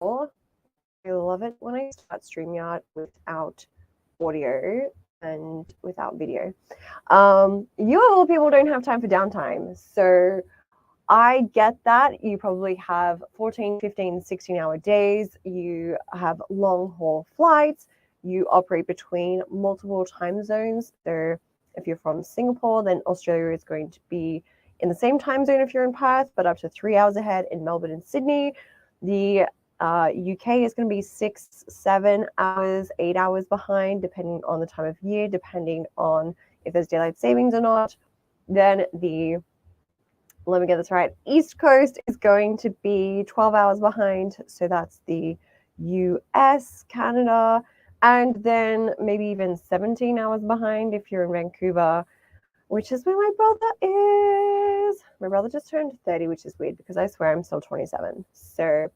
before, I love it when I start StreamYard without audio and without video. You of all people don't have time for downtime. So I get that. You probably have 14, 15, 16-hour days. You have long haul flights. You operate between multiple time zones. So if you're from Singapore, then Australia is going to be in the same time zone if you're in Perth, but up to 3 hours ahead in Melbourne and Sydney. The UK is going to be 6, 7 hours, 8 hours behind, depending on the time of year, depending on if there's daylight savings or not. Then let me get this right, East Coast is going to be 12 hours behind. So that's the US, Canada, and then maybe even 17 hours behind if you're in Vancouver, which is where my brother is. My brother just turned 30, which is weird because I swear I'm still 27. So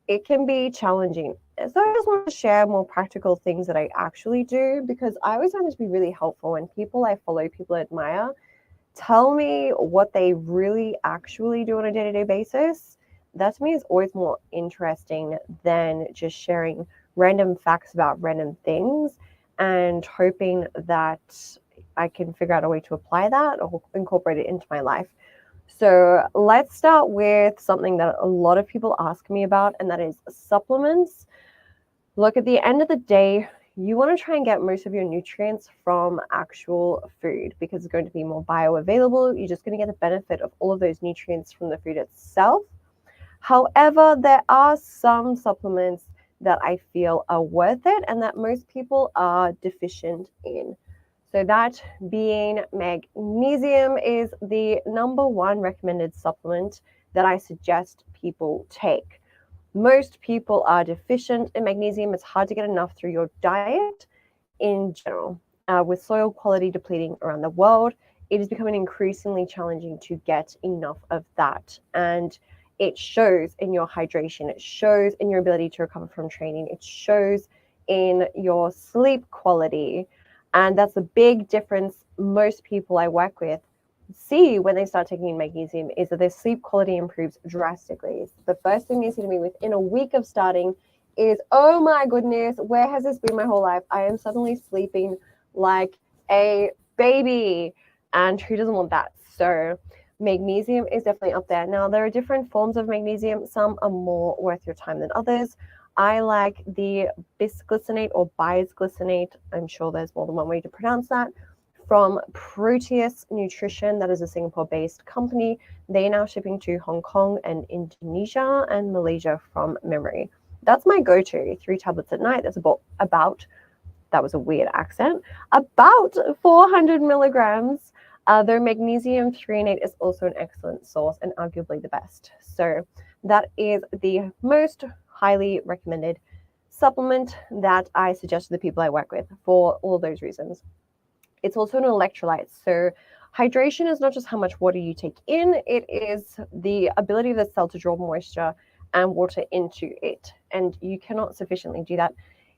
it can be challenging. So I just want to share more practical things that I actually do, because I always find it to be really helpful when people I follow, people I admire, tell me what they really actually do on a day-to-day basis. That to me is always more interesting than just sharing random facts about random things and hoping that I can figure out a way to apply that or incorporate it into my life. So let's start with something that a lot of people ask me about, and that is supplements. Look, at the end of the day, you want to try and get most of your nutrients from actual food because it's going to be more bioavailable. You're just going to get the benefit of all of those nutrients from the food itself. However, there are some supplements that I feel are worth it and that most people are deficient in. So that being magnesium is the #1 recommended supplement that I suggest people take. Most people are deficient in magnesium. It's hard to get enough through your diet in general. With soil quality depleting around the world, it is becoming increasingly challenging to get enough of that. And it shows in your hydration. It shows in your ability to recover from training. It shows in your sleep quality. And that's a big difference most people I work with see when they start taking in magnesium, is that their sleep quality improves drastically. The first thing they see to me within a week of starting is, oh my goodness, where has this been my whole life? I am suddenly sleeping like a baby. And who doesn't want that? So magnesium is definitely up there. Now, there are different forms of magnesium. Some are more worth your time than others. I like the bisglycinate or bisglycinate. I'm sure there's more than one way to pronounce that. From Proteus Nutrition, that is a Singapore-based company. They are now shipping to Hong Kong and Indonesia and Malaysia from memory. That's my go-to. 3 tablets at night. That's about that was a weird accent, about 400 milligrams. Though magnesium threonate is also an excellent source and arguably the best. So that is the most highly recommended supplement that I suggest to the people I work with for all those reasons. It's also an electrolyte. So hydration is not just how much water you take in, it is the ability of the cell to draw moisture and water into it. And you cannot sufficiently do that.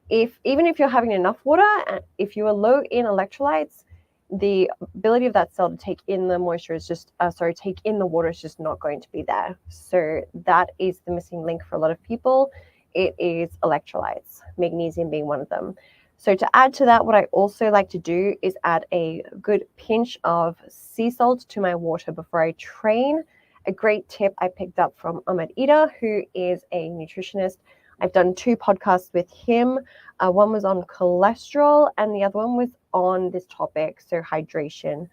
Even if you're having enough water, if you are low in electrolytes, the ability of that cell to take in the moisture is just, take in the water is just not going to be there. So that is the missing link for a lot of people. It is electrolytes, magnesium being one of them. So to add to that, what I also like to do is add a good pinch of sea salt to my water before I train. A great tip I picked up from Ahmed Ida, who is a nutritionist. I've done 2 podcasts with him. One was on cholesterol and the other one was on this topic, so hydration,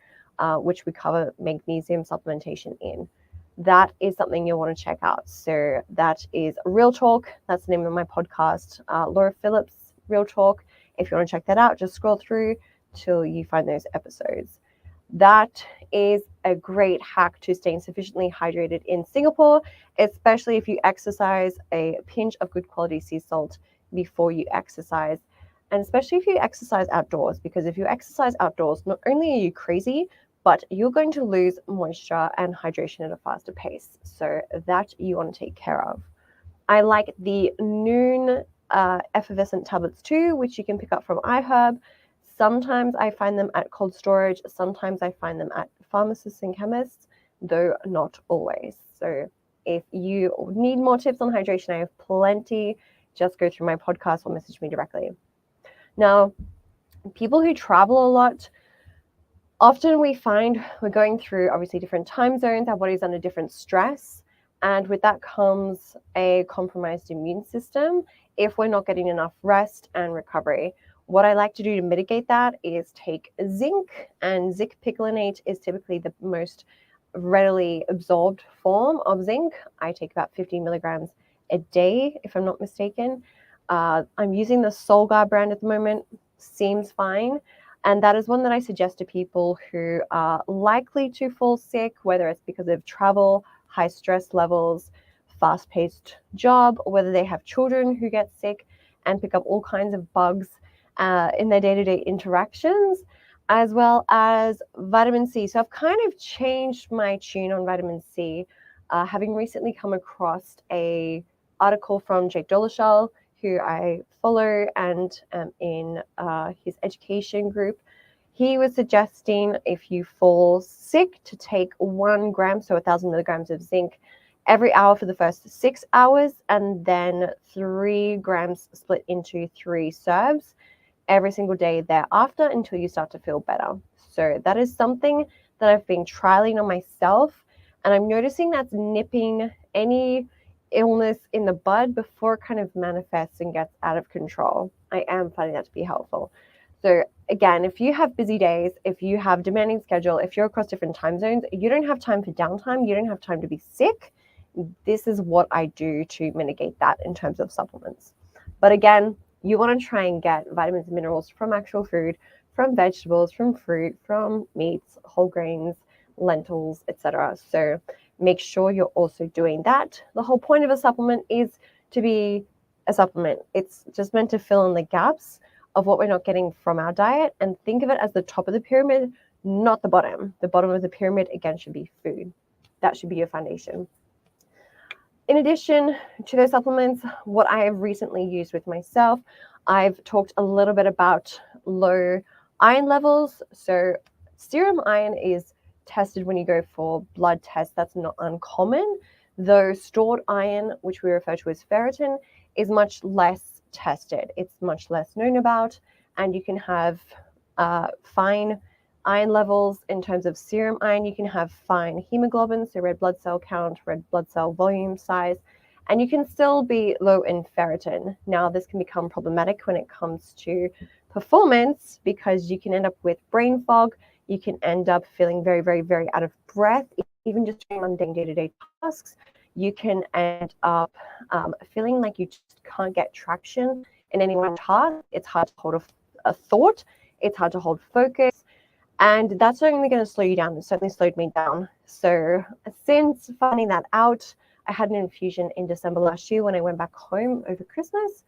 which we cover magnesium supplementation in. That is something you'll want to check out. So that is Real Talk. That's the name of my podcast. Laura Phillips, Real Talk. If you want to check that out, just scroll through till you find those episodes. That is a great hack to staying sufficiently hydrated in Singapore, especially if you exercise. A pinch of good quality sea salt before you exercise, and especially if you exercise outdoors, because if you exercise outdoors, not only are you crazy, but you're going to lose moisture and hydration at a faster pace. So that you want to take care of. I like the Noon effervescent tablets too, which you can pick up from iHerb. Sometimes I find them at cold storage. Sometimes I find them at pharmacists and chemists, though not always. So If you need more tips on hydration, I have plenty. Just go through my podcast or message me directly. Now, people who travel a lot, often we find we're going through obviously different time zones, our body's under different stress, and with that comes a compromised immune system if we're not getting enough rest and recovery. What I like to do to mitigate that is take zinc, and zinc picolinate is typically the most readily absorbed form of zinc. I take about 15 milligrams a day, if I'm not mistaken. I'm using the Solgar brand at the moment, seems fine. And that is one that I suggest to people who are likely to fall sick, whether it's because of travel, high stress levels, fast-paced job, or whether they have children who get sick and pick up all kinds of bugs in their day-to-day interactions, as well as vitamin C. So I've kind of changed my tune on vitamin C, having recently come across a article from Jake Dolezal, who I follow and am in his education group. He was suggesting if you fall sick to take 1 gram, so 1,000 milligrams of zinc every hour for the first 6 hours, and then 3 grams split into 3 serves every single day thereafter until you start to feel better. So that is something that I've been trialing on myself, and I'm noticing that's nipping any illness in the bud before it kind of manifests and gets out of control. I am finding that to be helpful. So again, if you have busy days, if you have demanding schedule, if you're across different time zones, you don't have time for downtime, you don't have time to be sick. This is what I do to mitigate that in terms of supplements. But again, you want to try and get vitamins and minerals from actual food, from vegetables, from fruit, from meats, whole grains, lentils, etc. So make sure you're also doing that. The whole point of a supplement is to be a supplement. It's just meant to fill in the gaps of what we're not getting from our diet, and think of it as the top of the pyramid, not the bottom. The bottom of the pyramid, again, should be food. That should be your foundation. In addition to those supplements, what I have recently used with myself, I've talked a little bit about low iron levels. So serum iron is tested when you go for blood tests. That's not uncommon, though stored iron, which we refer to as ferritin, is much less tested. It's much less known about, and you can have fine iron levels in terms of serum iron. You can have fine hemoglobin, so red blood cell count, red blood cell volume size, and you can still be low in ferritin. Now, this can become problematic when it comes to performance because you can end up with brain fog. You can end up feeling very, very, very out of breath, even just doing mundane day-to-day tasks. You can end up feeling like you just can't get traction in any one task. It's hard to hold a thought. It's hard to hold focus. And that's only going to slow you down. It certainly slowed me down. So since finding that out, I had an infusion in December last year when I went back home over Christmas.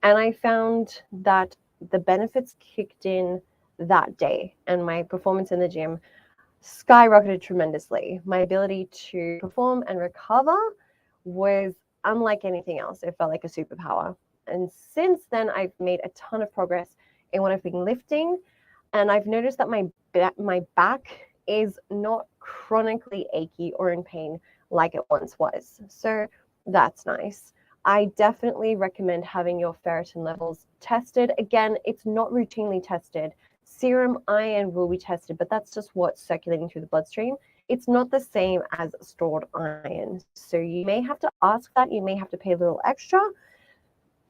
And I found that the benefits kicked in that day, and my performance in the gym skyrocketed tremendously. My ability to perform and recover was unlike anything else. It felt like a superpower. And since then, I've made a ton of progress in what I've been lifting. And I've noticed that my back is not chronically achy or in pain like it once was. So that's nice. I definitely recommend having your ferritin levels tested. Again, it's not routinely tested. Serum iron will be tested, but that's just what's circulating through the bloodstream. It's not the same as stored iron. So you may have to ask that. You may have to pay a little extra.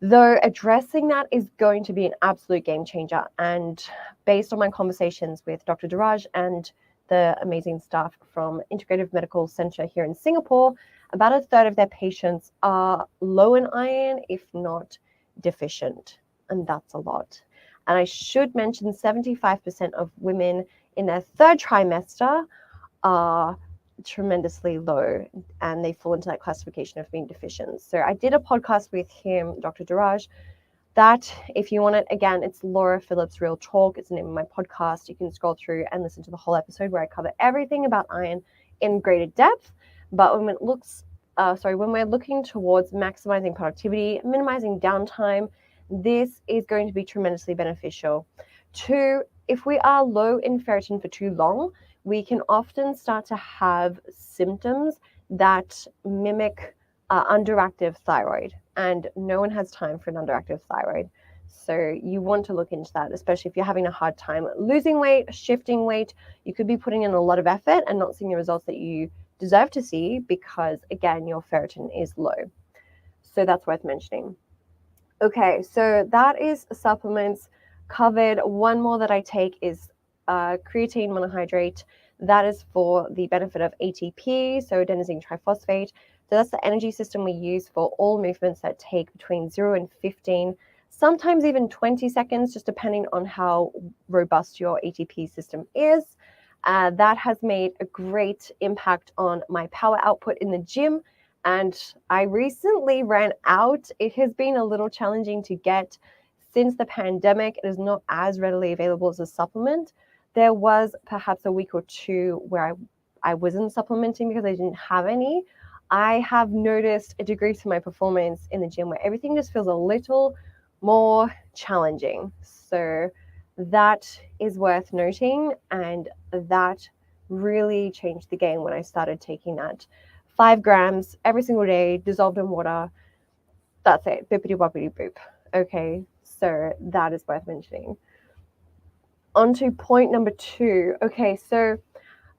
Though addressing that is going to be an absolute game changer. And based on my conversations with Dr. Diraj and the amazing staff from Integrative Medical Center here in Singapore, about a third of their patients are low in iron, if not deficient. And that's a lot. And I should mention 75% of women in their 3rd trimester are tremendously low, and they fall into that classification of being deficient. So I did a podcast with him, Dr. Diraj, that if you want it, again, it's Laura Phillips Real Talk. It's the name of my podcast. You can scroll through and listen to the whole episode where I cover everything about iron in greater depth. But when we're looking towards maximizing productivity, minimizing downtime, this is going to be tremendously beneficial. 2, if we are low in ferritin for too long, we can often start to have symptoms that mimic underactive thyroid, and no one has time for an underactive thyroid. So you want to look into that, especially if you're having a hard time losing weight, shifting weight. You could be putting in a lot of effort and not seeing the results that you deserve to see because, again, your ferritin is low. So that's worth mentioning. Okay, so that is supplements covered. One more that I take is creatine monohydrate. That is for the benefit of ATP, so adenosine triphosphate. So that's the energy system we use for all movements that take between 0 and 15, sometimes even 20 seconds, just depending on how robust your ATP system is. That has made a great impact on my power output in the gym. And I recently ran out. It has been a little challenging to get since the pandemic. It is not as readily available as a supplement. There was perhaps a week or two where I wasn't supplementing because I didn't have any. I have noticed a decrease in my performance in the gym where everything just feels a little more challenging. So that is worth noting, and that really changed the game when I started taking that 5 grams every single day, dissolved in water. That's it. Bippity boppity boop. Okay, so that is worth mentioning. On to point number 2. Okay, so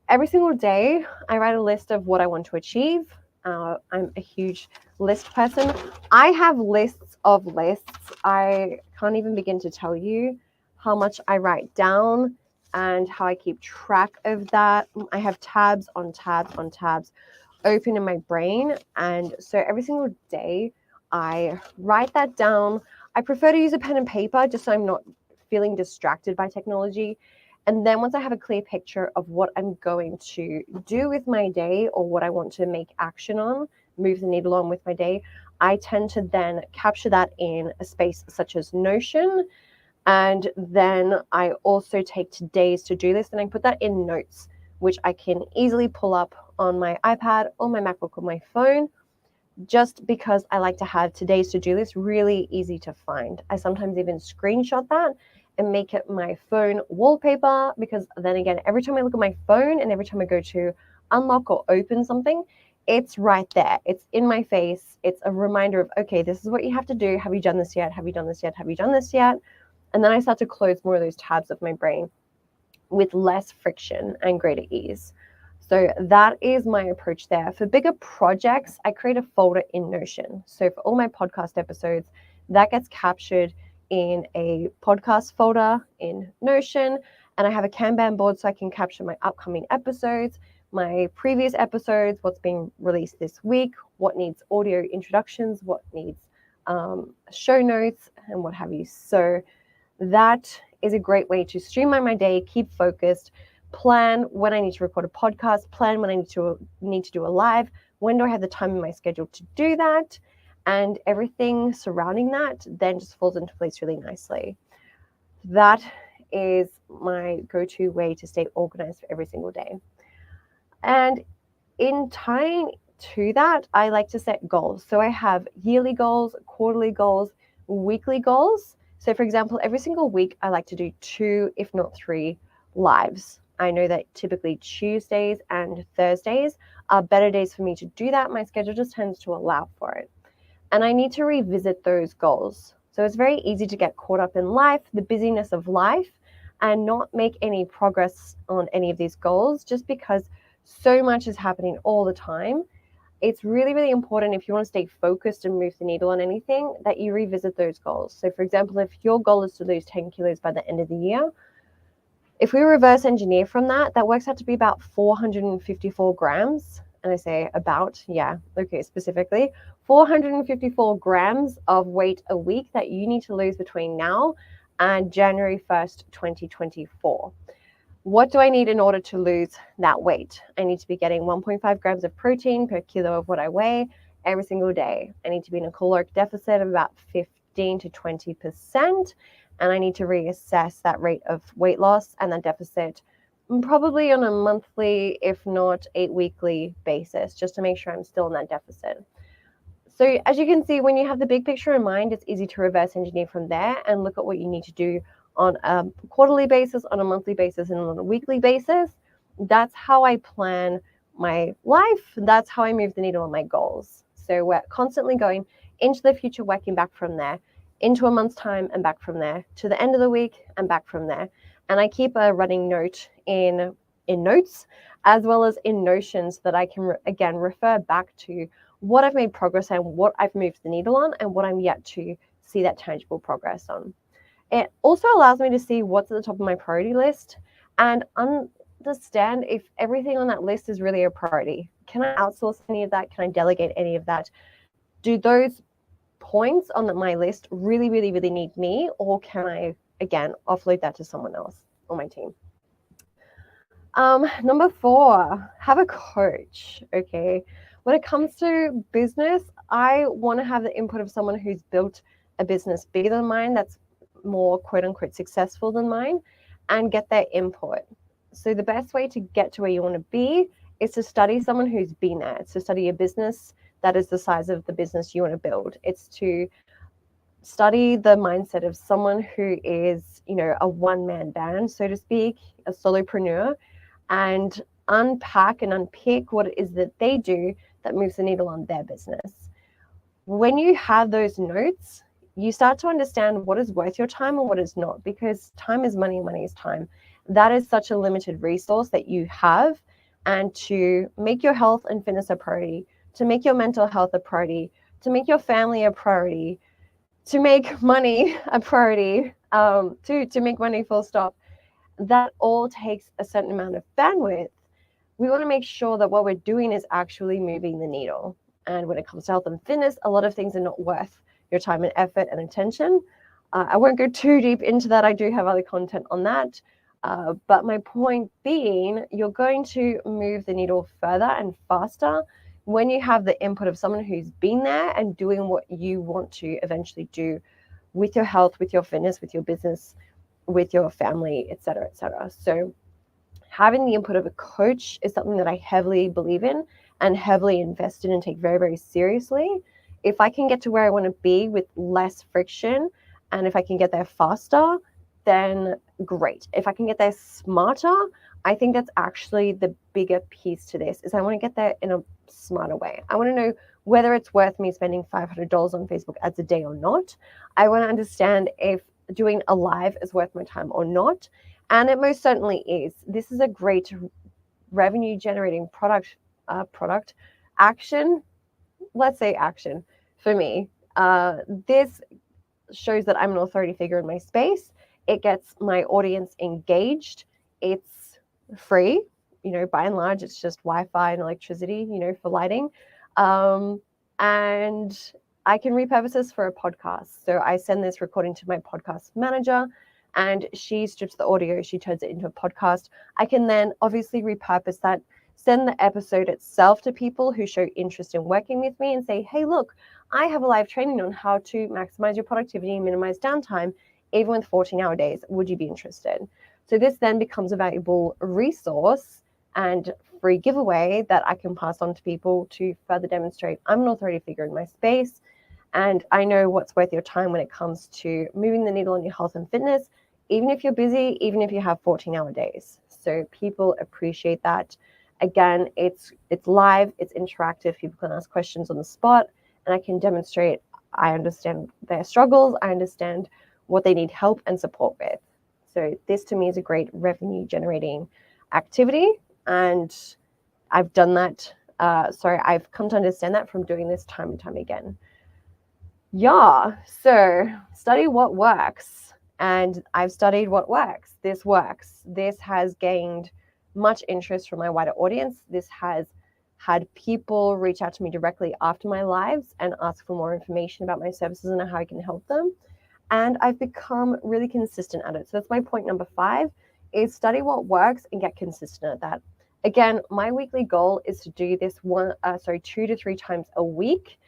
every single day I write a list of what I want to achieve. I'm a huge list person. I have lists of lists. I can't even begin to tell you how much I write down and how I keep track of that. I have tabs on tabs on tabs open in my brain. And so every single day I write that down. I prefer to use a pen and paper just so I'm not feeling distracted by technology. And then once I have a clear picture of what I'm going to do with my day or what I want to make action on, move the needle on with my day, I tend to then capture that in a space such as Notion. And then I also take today's to-do list and I put that in notes, which I can easily pull up on my iPad or my MacBook or my phone, just because I like to have today's to-do list really easy to find. I sometimes even screenshot that and make it my phone wallpaper, because then again, every time I look at my phone and every time I go to unlock or open something, it's right there. It's in my face. It's a reminder of, okay, this is what you have to do. Have you done this yet? Have you done this yet? Have you done this yet? And then I start to close more of those tabs of my brain with less friction and greater ease. So that is my approach there. For bigger projects, I create a folder in Notion. So for all my podcast episodes, that gets captured in a podcast folder in Notion. And I have a Kanban board so I can capture my upcoming episodes, my previous episodes, what's being released this week, what needs audio introductions, what needs show notes, and what have you. So that is a great way to streamline my day, keep focused, plan when I need to record a podcast, plan when I need to do a live, when do I have the time in my schedule to do that, and everything surrounding that then just falls into place really nicely. That is my go-to way to stay organized for every single day. And in tying to that, I like to set goals. So I have yearly goals, quarterly goals, weekly goals. So for example, every single week, I like to do 2, if not 3 lives. I know that typically Tuesdays and Thursdays are better days for me to do that. My schedule just tends to allow for it. And I need to revisit those goals. So it's very easy to get caught up in life, the busyness of life, and not make any progress on any of these goals just because so much is happening all the time. It's really, really important if you want to stay focused and move the needle on anything that you revisit those goals. So for example, if your goal is to lose 10 kilos by the end of the year, if we reverse engineer from that, that works out to be about 454 grams. And I say about, yeah, okay, specifically 454 grams of weight a week that you need to lose between now and January 1st, 2024. What do I need in order to lose that weight? I need to be getting 1.5 grams of protein per kilo of what I weigh every single day. I need to be in a caloric deficit of about 15 to 20%. And I need to reassess that rate of weight loss and that deficit probably on a monthly, if not 8-weekly basis, just to make sure I'm still in that deficit. So as you can see, when you have the big picture in mind, it's easy to reverse engineer from there and look at what you need to do on a quarterly basis, on a monthly basis, and on a weekly basis. That's how I plan my life, that's how I move the needle on my goals. So we're constantly going into the future, working back from there, into a month's time and back from there, to the end of the week and back from there. And I keep a running note in notes as well as in Notions that I can again refer back to what I've made progress on, what I've moved the needle on, and what I'm yet to see that tangible progress on. It also allows me to see what's at the top of my priority list and understand if everything on that list is really a priority. Can I outsource any of that? Can I delegate any of that? Do those points on my list really, really, really need me? Or can I, again, offload that to someone else on my team? Number 4, have a coach. Okay. When it comes to business, I want to have the input of someone who's built a business bigger than mine, that's more quote unquote successful than mine, and get their input. So the best way to get to where you want to be is to study someone who's been there. It's to study a business that is the size of the business you want to build. It's to study the mindset of someone who is, a one-man band, so to speak, a solopreneur, and unpack and unpick what it is that they do that moves the needle on their business. When you have those notes, you start to understand what is worth your time and what is not, because time is money and money is time. That is such a limited resource that you have. And to make your health and fitness a priority, to make your mental health a priority, to make your family a priority, to make money a priority, to make money full stop, that all takes a certain amount of bandwidth. We want to make sure that what we're doing is actually moving the needle. And when it comes to health and fitness, a lot of things are not worth your time and effort and attention. I won't go too deep into that. I do have other content on that. But my point being, you're going to move the needle further and faster when you have the input of someone who's been there and doing what you want to eventually do with your health, with your fitness, with your business, with your family, et cetera, et cetera. So having the input of a coach is something that I heavily believe in and heavily invest in and take very, very seriously. If I can get to where I want to be with less friction, and if I can get there faster, then great. If I can get there smarter, I think that's actually the bigger piece to this, is I want to get there in a smarter way. I want to know whether it's worth me spending $500 on Facebook ads a day or not. I want to understand if doing a live is worth my time or not. And it most certainly is. This is a great revenue generating product action. Let's say action for me. This shows that I'm an authority figure in my space. It gets my audience engaged. It's free, by and large. It's just Wi-Fi and electricity, for lighting. And I can repurpose this for a podcast. So I send this recording to my podcast manager, and she strips the audio, she turns it into a podcast. I can then obviously repurpose that, send the episode itself to people who show interest in working with me and say, hey, look, I have a live training on how to maximize your productivity and minimize downtime, even with 14-hour days. Would you be interested? So this then becomes a valuable resource and free giveaway that I can pass on to people to further demonstrate I'm an authority figure in my space, and I know what's worth your time when it comes to moving the needle on your health and fitness, even if you're busy, even if you have 14-hour days. So people appreciate that. Again, it's live, it's interactive. People can ask questions on the spot, and I can demonstrate I understand their struggles. I understand what they need help and support with. So this to me is a great revenue generating activity. And I've done that. I've come to understand that from doing this time and time again. Yeah, so study what works. And I've studied what works. This works. This has gained much interest from my wider audience. This has had people reach out to me directly after my lives and ask for more information about my services and how I can help them. And I've become really consistent at it. So that's my point number 5, is study what works and get consistent at that. Again, my weekly goal is to do this 2 to 3 times a week.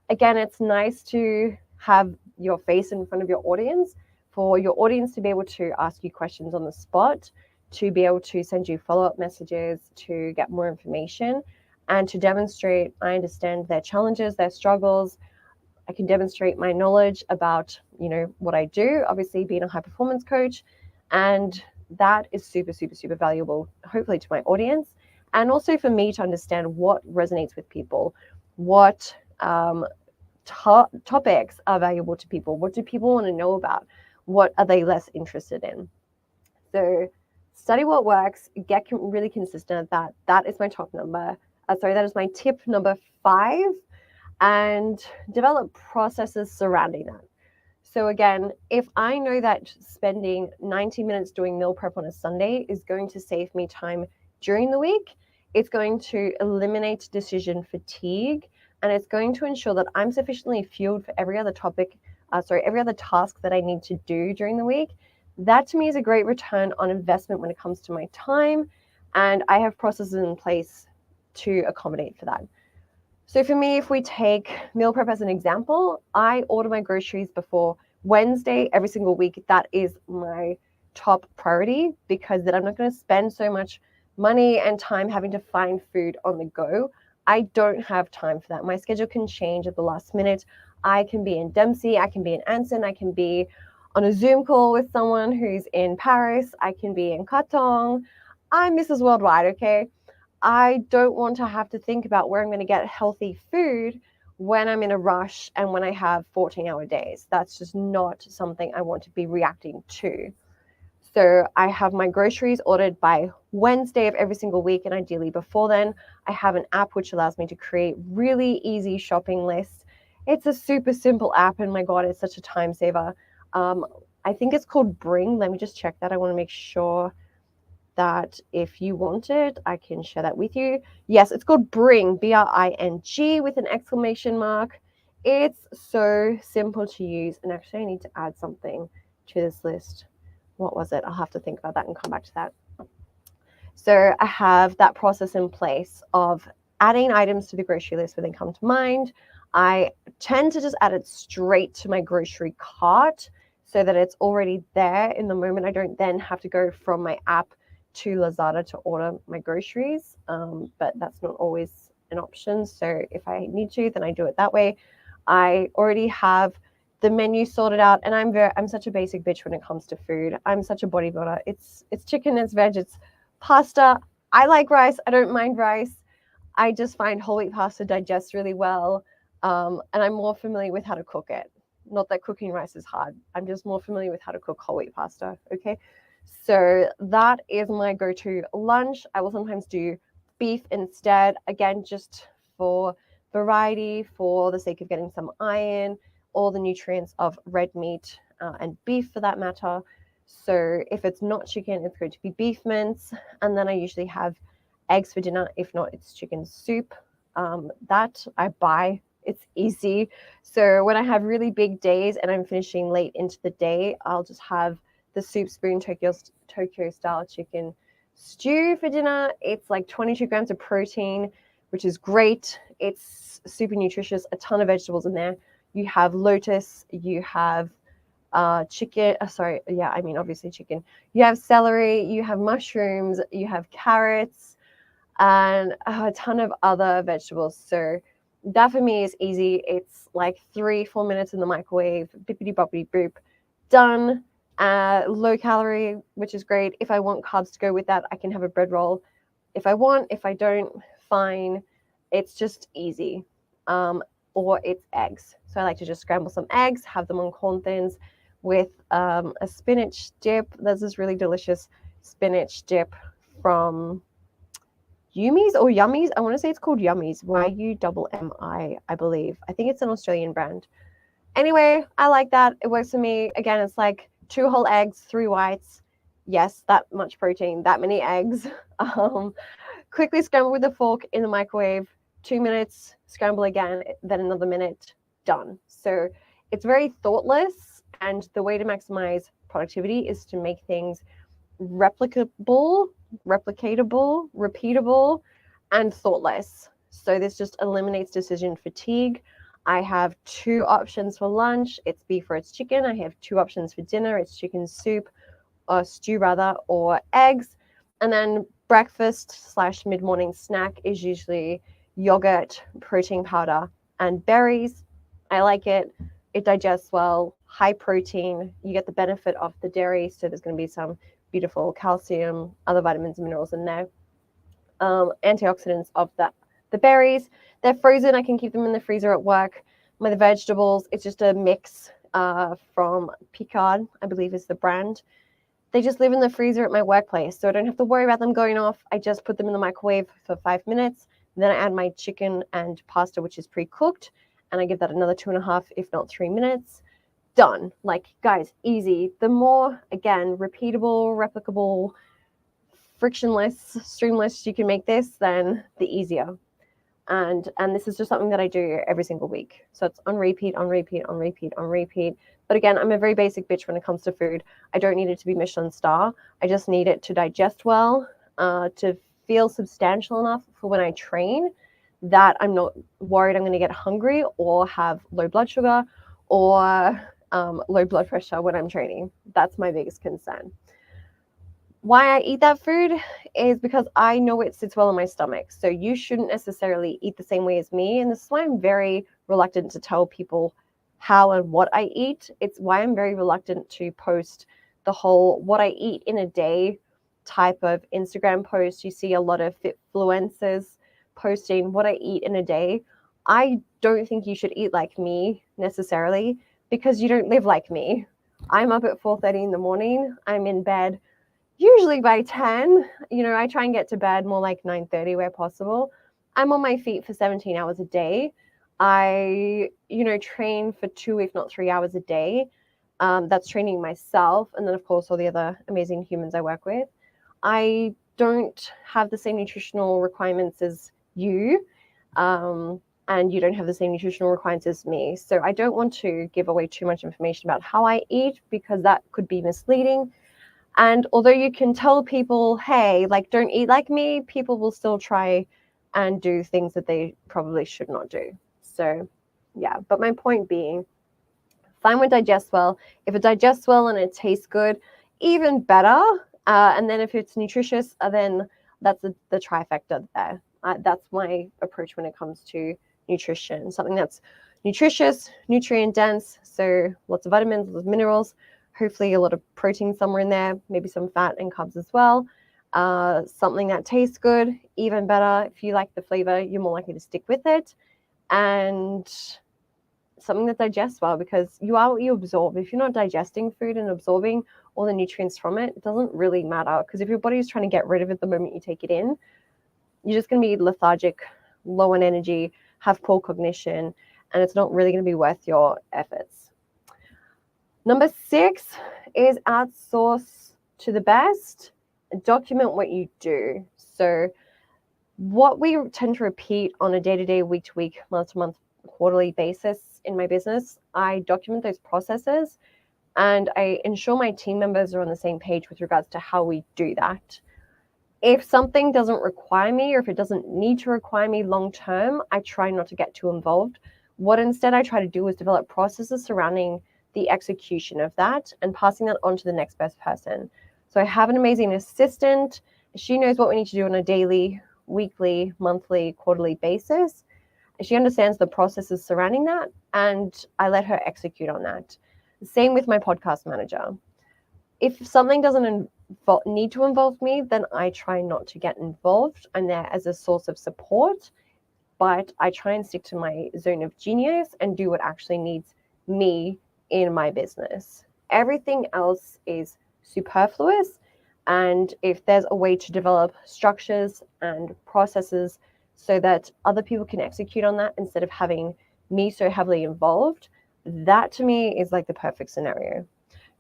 Again, it's nice to have your face in front of your audience, for your audience to be able to ask you questions on the spot, to be able to send you follow-up messages, to get more information, and to demonstrate I understand their challenges, their struggles. I can demonstrate my knowledge about, what I do, obviously being a high performance coach. And that is super, super, super valuable, hopefully, to my audience. and also for me to understand what resonates with people, what topics are valuable to people, what do people want to know about, what are they less interested in. So study what works, get really consistent at that. That is my top number. That is my tip number 5, and develop processes surrounding that. So again, if I know that spending 90 minutes doing meal prep on a Sunday is going to save me time during the week, it's going to eliminate decision fatigue, and it's going to ensure that I'm sufficiently fueled for every other every other task that I need to do during the week. That to me is a great return on investment when it comes to my time, and I have processes in place to accommodate for that. So for me, if we take meal prep as an example, I order my groceries before Wednesday every single week. That is my top priority, because then I'm not going to spend so much money and time having to find food on the go. I don't have time for that. My schedule can change at the last minute. I can be in Dempsey, I can be in Anson, I can be on a Zoom call with someone who's in Paris, I can be in Katong. I'm Mrs. Worldwide, okay? I don't want to have to think about where I'm going to get healthy food when I'm in a rush and when I have 14-hour days. That's just not something I want to be reacting to. So I have my groceries ordered by Wednesday of every single week, and ideally before then. I have an app which allows me to create really easy shopping lists. It's a super simple app, and my God, it's such a time saver. I think it's called Bring. Let me just check that. I want to make sure that if you want it, I can share that with you. Yes, it's called Bring, BRING with an exclamation mark. It's so simple to use. And actually, I need to add something to this list. What was it? I'll have to think about that and come back to that. So I have that process in place of adding items to the grocery list when they come to mind. I tend to just add it straight to my grocery cart so that it's already there in the moment. I don't then have to go from my app to Lazada to order my groceries, but that's not always an option. So if I need to, then I do it that way. I already have the menu sorted out, and I'm such a basic bitch when it comes to food. I'm such a bodybuilder. It's chicken, it's veg, it's pasta. I like rice. I don't mind rice. I just find whole wheat pasta digests really well, and I'm more familiar with how to cook it. Not that cooking rice is hard. I'm just more familiar with how to cook whole wheat pasta. Okay. So that is my go-to lunch. I will sometimes do beef instead, again, just for variety, for the sake of getting some iron, all the nutrients of red meat and beef for that matter. So if it's not chicken, it's going to be beef mince. And then I usually have eggs for dinner. If not, it's chicken soup. That I buy. It's easy. So when I have really big days and I'm finishing late into the day, I'll just have the Soup Spoon Tokyo style chicken stew for dinner. It's like 22 grams of protein, which is great. It's super nutritious, a ton of vegetables in there. You have lotus, you have chicken, obviously chicken. You have celery, you have mushrooms, you have carrots, and a ton of other vegetables. So that for me is easy. It's like 3-4 minutes in the microwave, bippity boppity boop, done. Low calorie, which is great. If I want carbs to go with that, I can have a bread roll if I want. If I don't, fine. It's just easy. Or it's eggs. So I like to just scramble some eggs, have them on corn thins with a spinach dip. There's this really delicious spinach dip from Yumi's or Yummies. I want to say it's called Yummies. YUMMI, I believe. I think it's an Australian brand. Anyway, I like that. It works for me. Again, it's like 2 whole eggs, 3 whites. Yes, that much protein, that many eggs. Quickly scramble with a fork in the microwave. 2 minutes, scramble again, then another minute, done. So it's very thoughtless. And the way to maximize productivity is to make things replicatable, repeatable, and thoughtless. So this just eliminates decision fatigue. I have 2 options for lunch. It's beef or it's chicken. I have 2 options for dinner. It's chicken soup or stew rather, or eggs. And then breakfast / mid-morning snack is usually yogurt, protein powder, and berries. I like it. It digests well, high protein. You get the benefit of the dairy. So there's going to be some beautiful calcium, other vitamins and minerals in there. antioxidants of the berries. They're frozen. I can keep them in the freezer at work. The vegetables, it's just a mix from Picard, I believe is the brand. They just live in the freezer at my workplace, so I don't have to worry about them going off. I just put them in the microwave for 5 minutes. Then I add my chicken and pasta, which is pre-cooked, and I give that another 2.5, if not 3 minutes. Done. Like, guys, easy. The more, again, repeatable, replicable, frictionless, streamless you can make this, then the easier. And this is just something that I do every single week. So it's on repeat, on repeat, on repeat, on repeat. But again, I'm a very basic bitch when it comes to food. I don't need it to be Michelin star. I just need it to digest well, to feel substantial enough for when I train that I'm not worried I'm going to get hungry or have low blood sugar or low blood pressure when I'm training. That's my biggest concern. Why I eat that food is because I know it sits well in my stomach. So you shouldn't necessarily eat the same way as me. And this is why I'm very reluctant to tell people how and what I eat. It's why I'm very reluctant to post the whole what I eat in a day type of Instagram post. You see a lot of fitfluencers posting what I eat in a day. I don't think you should eat like me necessarily because you don't live like me. I'm up at 4:30 in the morning. I'm in bed usually by 10. I try and get to bed more like 9:30 where possible. I'm on my feet for 17 hours a day. I, train for 2, if not 3 hours a day. That's training myself. And then, of course, all the other amazing humans I work with. I don't have the same nutritional requirements as you. And you don't have the same nutritional requirements as me. So I don't want to give away too much information about how I eat because that could be misleading. And although you can tell people, hey, like, don't eat like me, people will still try and do things that they probably should not do. So, yeah. But my point being, find what digests well. If it digests well and it tastes good, even better. And then if it's nutritious, then that's the trifecta there. That's my approach when it comes to nutrition. Something that's nutritious, nutrient dense, so lots of vitamins, lots of minerals, hopefully a lot of protein somewhere in there, maybe some fat and carbs as well. Something that tastes good, even better. If you like the flavor, you're more likely to stick with it. And something that digests well, because you are what you absorb. If you're not digesting food and absorbing all the nutrients from it, it doesn't really matter. Because if your body is trying to get rid of it the moment you take it in, you're just going to be lethargic, low on energy, have poor cognition, and it's not really going to be worth your efforts. Number 6 is outsource to the best. Document what you do. So what we tend to repeat on a day-to-day, week-to-week, month-to-month, quarterly basis in my business, I document those processes and I ensure my team members are on the same page with regards to how we do that. If something doesn't require me or if it doesn't need to require me long-term, I try not to get too involved. What instead I try to do is develop processes surrounding the execution of that and passing that on to the next best person. So I have an amazing assistant. She knows what we need to do on a daily, weekly, monthly, quarterly basis. She understands the processes surrounding that, and I let her execute on that. Same with my podcast manager. If something doesn't need to involve me, then I try not to get involved. I'm there as a source of support, but I try and stick to my zone of genius and do what actually needs me in my business. Everything else is superfluous. And if there's a way to develop structures and processes so that other people can execute on that instead of having me so heavily involved, that to me is like the perfect scenario.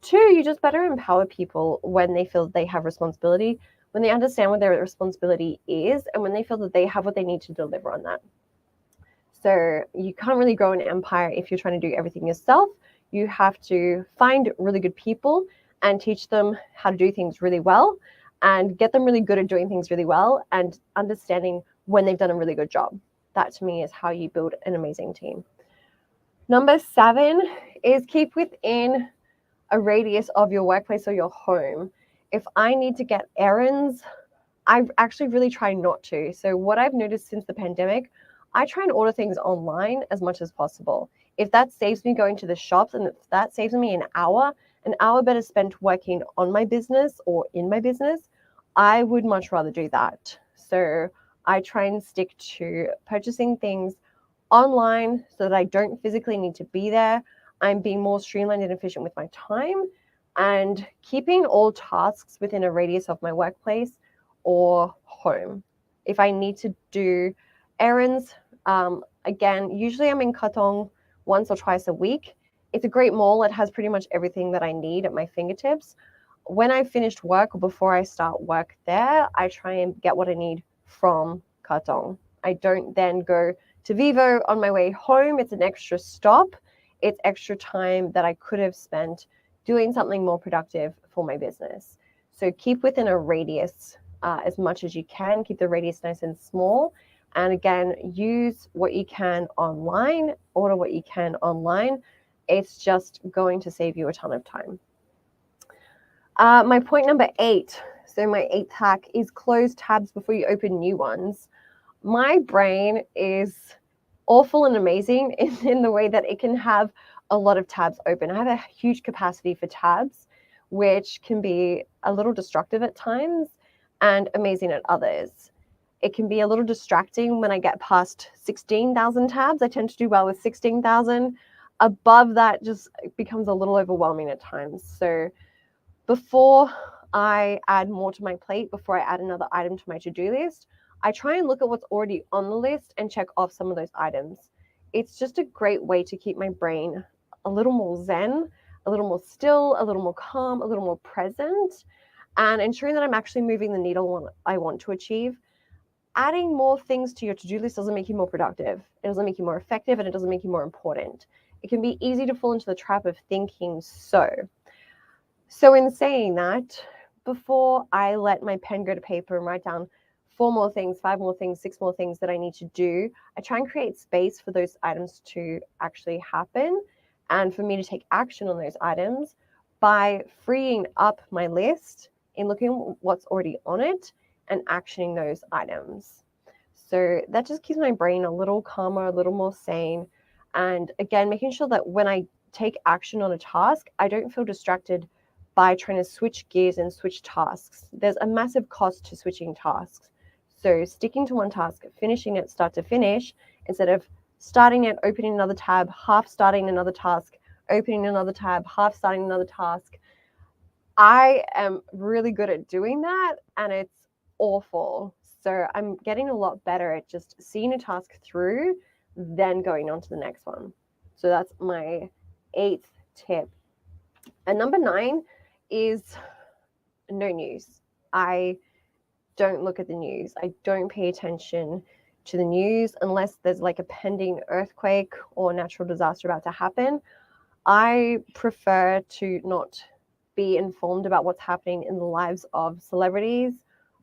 2, you just better empower people when they feel they have responsibility, when they understand what their responsibility is, and when they feel that they have what they need to deliver on that. So you can't really grow an empire if you're trying to do everything yourself. You have to find really good people and teach them how to do things really well and get them really good at doing things really well and understanding when they've done a really good job. That to me is how you build an amazing team. Number 7 is keep within a radius of your workplace or your home. If I need to get errands, I actually really try not to. So what I've noticed since the pandemic, I try and order things online as much as possible. If that saves me going to the shops and if that saves me an hour better spent working on my business or in my business, I would much rather do that. So I try and stick to purchasing things online so that I don't physically need to be there. I'm being more streamlined and efficient with my time and keeping all tasks within a radius of my workplace or home. If I need to do errands, again, usually I'm in Katong once or twice a week. It's a great mall. It has pretty much everything that I need at my fingertips. When I finished work or before I start work there, I try and get what I need from Katong. I don't then go to Vivo on my way home. It's an extra stop. It's extra time that I could have spent doing something more productive for my business. So keep within a radius as much as you can. Keep the radius nice and small. And again, use what you can online, order what you can online. It's just going to save you a ton of time. My point number 8, so my 8th hack is close tabs before you open new ones. My brain is awful and amazing in the way that it can have a lot of tabs open. I have a huge capacity for tabs, which can be a little destructive at times and amazing at others. It can be a little distracting when I get past 16,000 tabs. I tend to do well with 16,000. Above that just becomes a little overwhelming at times. So before I add more to my plate, before I add another item to my to-do list, I try and look at what's already on the list and check off some of those items. It's just a great way to keep my brain a little more zen, a little more still, a little more calm, a little more present, and ensuring that I'm actually moving the needle I want to achieve. Adding more things to your to-do list doesn't make you more productive. It doesn't make you more effective, and it doesn't make you more important. It can be easy to fall into the trap of thinking so. So in saying that, before I let my pen go to paper and write down 4 more things, 5 more things, 6 more things that I need to do, I try and create space for those items to actually happen and for me to take action on those items by freeing up my list and looking at what's already on it and actioning those items. So that just keeps my brain a little calmer, a little more sane. And again, making sure that when I take action on a task, I don't feel distracted by trying to switch gears and switch tasks. There's a massive cost to switching tasks. So sticking to one task, finishing it start to finish, instead of starting it, opening another tab, half starting another task, opening another tab, half starting another task. I am really good at doing that, and it's awful. So I'm getting a lot better at just seeing a task through, then going on to the next one. So that's my 8th tip. And number 9 is no news. I don't look at the news. I don't pay attention to the news unless there's like a pending earthquake or natural disaster about to happen. I prefer to not be informed about what's happening in the lives of celebrities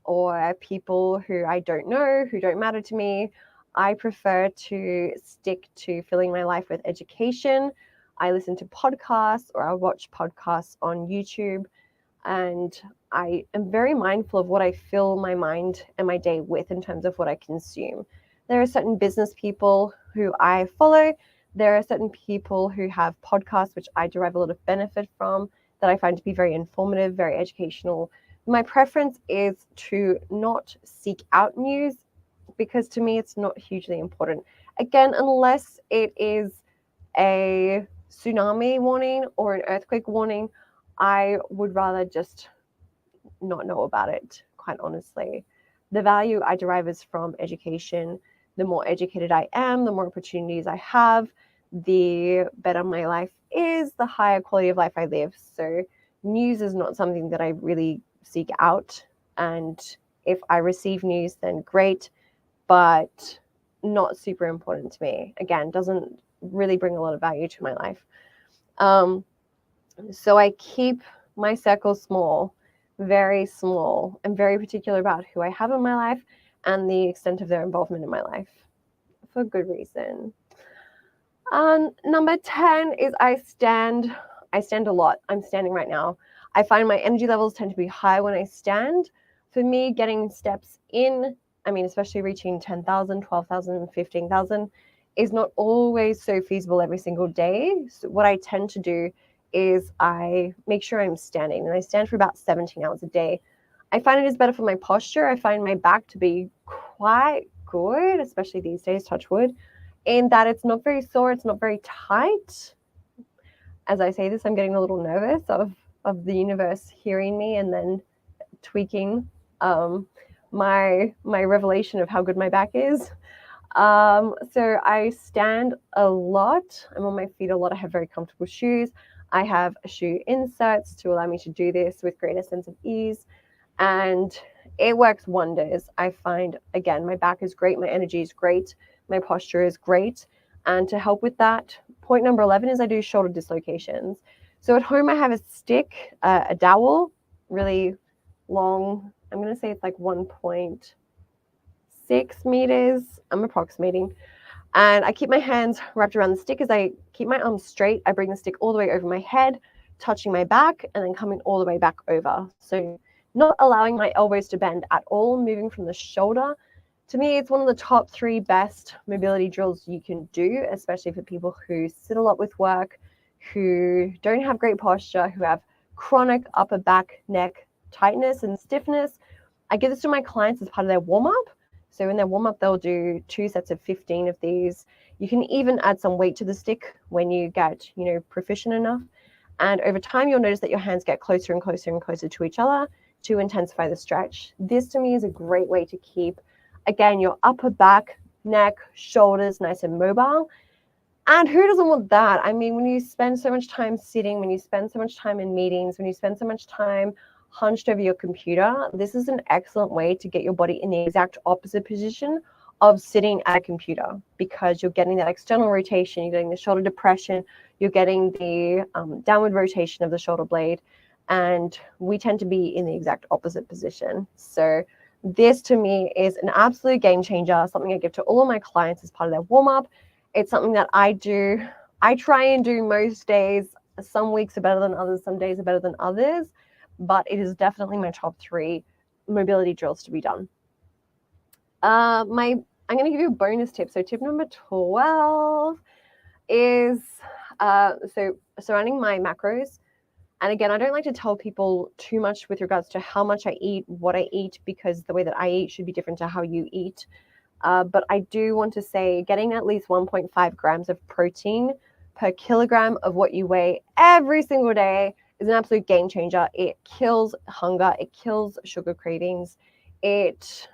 or people who I don't know, who don't matter to me. I prefer to stick to filling my life with education. I listen to podcasts or I watch podcasts on YouTube, and I am very mindful of what I fill my mind and my day with in terms of what I consume. There are certain business people who I follow. There are certain people who have podcasts which I derive a lot of benefit from that I find to be very informative, very educational. My preference is to not seek out news because to me it's not hugely important. Again, unless it is a tsunami warning or an earthquake warning, I would rather just not know about it, quite honestly. The value I derive is from education. The more educated I am, the more opportunities I have, the better my life is, the higher quality of life I live. So news is not something that I really seek out. And if I receive news, then great, but not super important to me. Again, doesn't really bring a lot of value to my life. So I keep my circle small, very small. I'm very particular about who I have in my life and the extent of their involvement in my life for good reason. Number 10 is I stand a lot. I'm standing right now. I find my energy levels tend to be high when I stand. For me, getting steps in, especially reaching 10,000, 12,000, 15,000 is not always so feasible every single day. So what I tend to do is I make sure I'm standing, and I stand for about 17 hours a day. I find it is better for my posture. I find my back to be quite good, especially these days, touch wood, in that it's not very sore, it's not very tight. As I say this, I'm getting a little nervous of the universe hearing me and then tweaking my revelation of how good my back is. So I stand a lot. I'm on my feet a lot. I have very comfortable shoes. I have shoe inserts to allow me to do this with greater sense of ease. And it works wonders. I find, again, my back is great. My energy is great. My posture is great. And to help with that, point number 11 is I do shoulder dislocations. So at home, I have a stick, a dowel, really long. I'm going to say it's like 1.6 meters. I'm approximating. And I keep my hands wrapped around the stick as I keep my arms straight. I bring the stick all the way over my head, touching my back, and then coming all the way back over. So not allowing my elbows to bend at all, moving from the shoulder. To me, it's one of the top 3 best mobility drills you can do, especially for people who sit a lot with work, who don't have great posture, who have chronic upper back, neck tightness and stiffness. I give this to my clients as part of their warm-up. So in their warm-up, they'll do 2 sets of 15 of these. You can even add some weight to the stick when you get, proficient enough. And over time, you'll notice that your hands get closer and closer and closer to each other to intensify the stretch. This to me is a great way to keep, again, your upper back, neck, shoulders nice and mobile. And who doesn't want that? I mean, when you spend so much time sitting, when you spend so much time in meetings, when you spend so much time hunched over your computer, this is an excellent way to get your body in the exact opposite position of sitting at a computer, because you're getting that external rotation, you're getting the shoulder depression, you're getting the downward rotation of the shoulder blade, and we tend to be in the exact opposite position. So this to me is an absolute game changer, something I give to all of my clients as part of their warm-up. It's something that I do. I try and do most days. Some weeks are better than others, some days are better than others, but it is definitely my top 3 mobility drills to be done. I'm going to give you a bonus tip. So tip number 12 is so surrounding my macros. And again, I don't like to tell people too much with regards to how much I eat, what I eat, because the way that I eat should be different to how you eat. But I do want to say getting at least 1.5 grams of protein per kilogram of what you weigh every single day is an absolute game changer. It kills hunger. It kills sugar cravings. It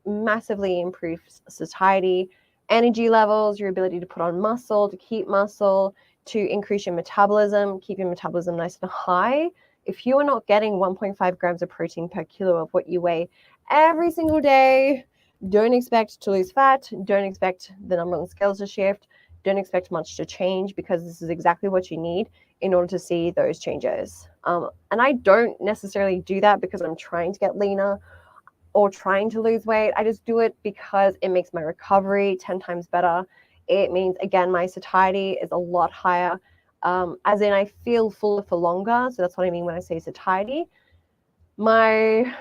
massively improves satiety, energy levels, your ability to put on muscle, to keep muscle, to increase your metabolism, keep your metabolism nice and high. If you are not getting 1.5 grams of protein per kilo of what you weigh every single day, don't expect to lose fat. Don't expect the number on the scales to shift. Don't expect much to change, because this is exactly what you need in order to see those changes. And I don't necessarily do that because I'm trying to get leaner or trying to lose weight. I just do it because it makes my recovery 10 times better. It means, again, my satiety is a lot higher, as in I feel fuller for longer. So that's what I mean when I say satiety. My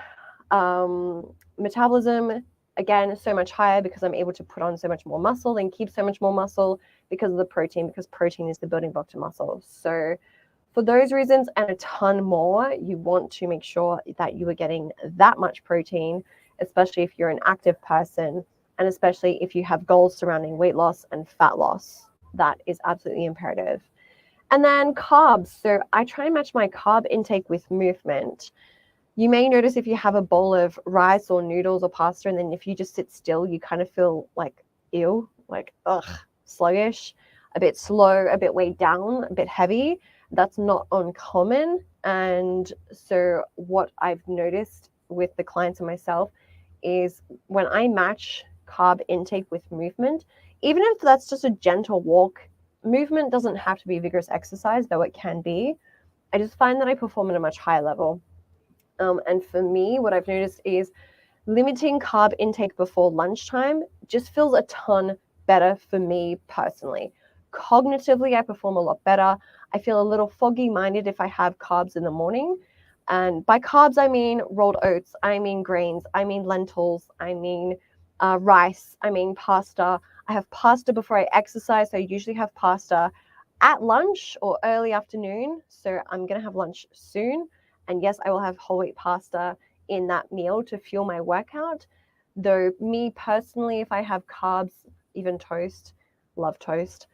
metabolism, again, is so much higher because I'm able to put on so much more muscle and keep so much more muscle because of the protein, because protein is the building block to muscle. So for those reasons and a ton more, you want to make sure that you are getting that much protein, especially if you're an active person, and especially if you have goals surrounding weight loss and fat loss. That is absolutely imperative. And then carbs. So I try and match my carb intake with movement. You may notice if you have a bowl of rice or noodles or pasta, and then if you just sit still, you kind of feel like ill, like sluggish, a bit slow, a bit weighed down, a bit heavy. That's not uncommon. And so what I've noticed with the clients and myself is when I match carb intake with movement, even if that's just a gentle walk, movement doesn't have to be vigorous exercise, though it can be. I just find that I perform at a much higher level. And for me, what I've noticed is limiting carb intake before lunchtime just feels a ton better for me personally. Cognitively, I perform a lot better. I feel a little foggy-minded if I have carbs in the morning. And by carbs, I mean rolled oats, I mean grains, I mean lentils, I mean rice, I mean pasta. I have pasta before I exercise, so I usually have pasta at lunch or early afternoon. So I'm going to have lunch soon. And yes, I will have whole wheat pasta in that meal to fuel my workout. Though me personally, if I have carbs, even toast, love toast,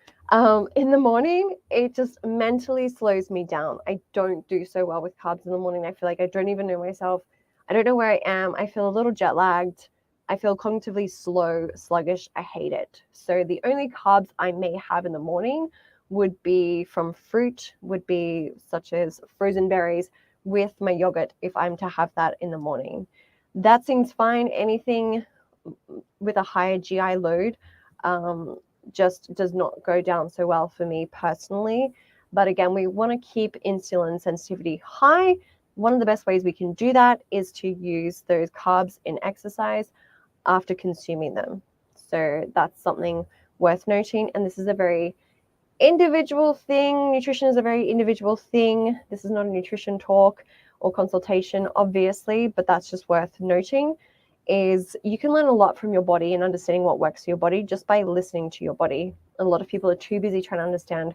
in the morning, it just mentally slows me down. I don't do so well with carbs in the morning. I feel like I don't even know myself. I don't know where I am. I feel a little jet lagged. I feel cognitively slow, sluggish. I hate it. So the only carbs I may have in the morning would be from fruit, would be such as frozen berries with my yogurt if I'm to have that in the morning. That seems fine. Anything with a higher GI load just does not go down so well for me personally. But again, we want to keep insulin sensitivity high. One of the best ways we can do that is to use those carbs in exercise after consuming them. So that's something worth noting. And this is a very individual thing. Nutrition is a very individual thing. This is not a nutrition talk or consultation, obviously, but that's just worth noting. Is you can learn a lot from your body and understanding what works for your body just by listening to your body. A lot of people are too busy trying to understand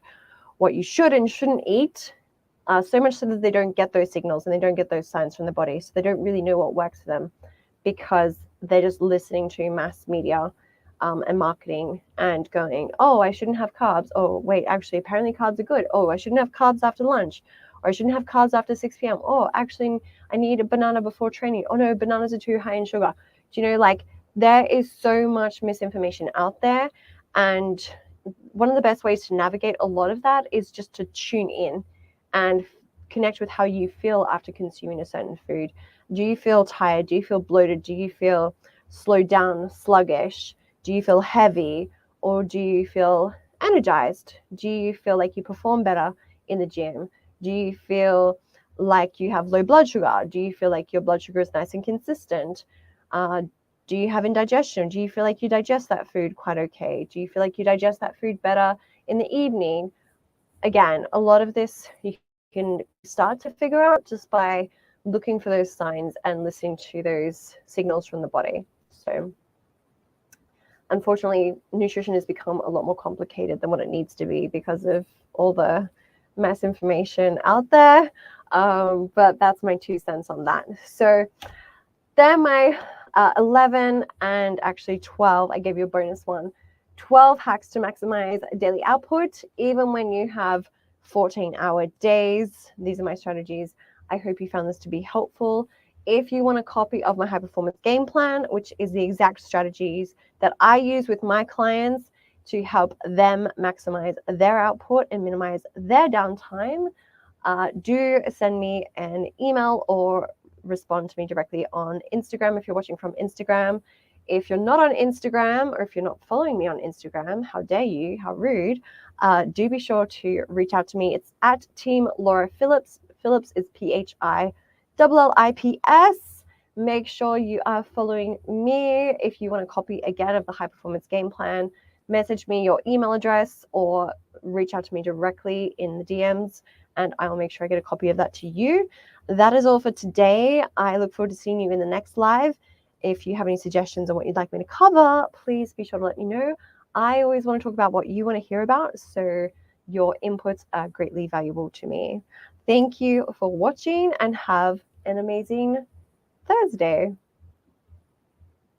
what you should and shouldn't eat, so much so that they don't get those signals and they don't get those signs from the body. So they don't really know what works for them because they're just listening to mass media and marketing and going, oh, I shouldn't have carbs. Oh, wait, actually, apparently carbs are good. Oh, I shouldn't have carbs after lunch. Or I shouldn't have carbs after 6 p.m. Oh, actually, I need a banana before training. Oh, no, bananas are too high in sugar. Do you know, like, there is so much misinformation out there. And one of the best ways to navigate a lot of that is just to tune in and connect with how you feel after consuming a certain food. Do you feel tired? Do you feel bloated? Do you feel slowed down, sluggish? Do you feel heavy, or do you feel energized? Do you feel like you perform better in the gym? Do you feel like you have low blood sugar? Do you feel like your blood sugar is nice and consistent? Do you have indigestion? Do you feel like you digest that food quite okay? Do you feel like you digest that food better in the evening? Again, a lot of this you can start to figure out just by looking for those signs and listening to those signals from the body. So unfortunately, nutrition has become a lot more complicated than what it needs to be because of all the mass information out there. But that's my 2 cents on that. So they're my 11 and actually 12. I gave you a bonus one. 12 hacks to maximize daily output, even when you have 14-hour days. These are my strategies. I hope you found this to be helpful. If you want a copy of my high performance game plan, which is the exact strategies that I use with my clients to help them maximize their output and minimize their downtime, do send me an email or respond to me directly on Instagram if you're watching from Instagram. If you're not on Instagram, or if you're not following me on Instagram, how dare you, how rude, do be sure to reach out to me. It's at Team Laura Phillips. Phillips is PHILLIPS. Make sure you are following me. If you want a copy again of the high performance game plan, message me your email address or reach out to me directly in the DMs, and I will make sure I get a copy of that to you. That is all for today. I look forward to seeing you in the next live. If you have any suggestions on what you'd like me to cover, please be sure to let me know. I always want to talk about what you want to hear about, so your inputs are greatly valuable to me. Thank you for watching and have an amazing Thursday.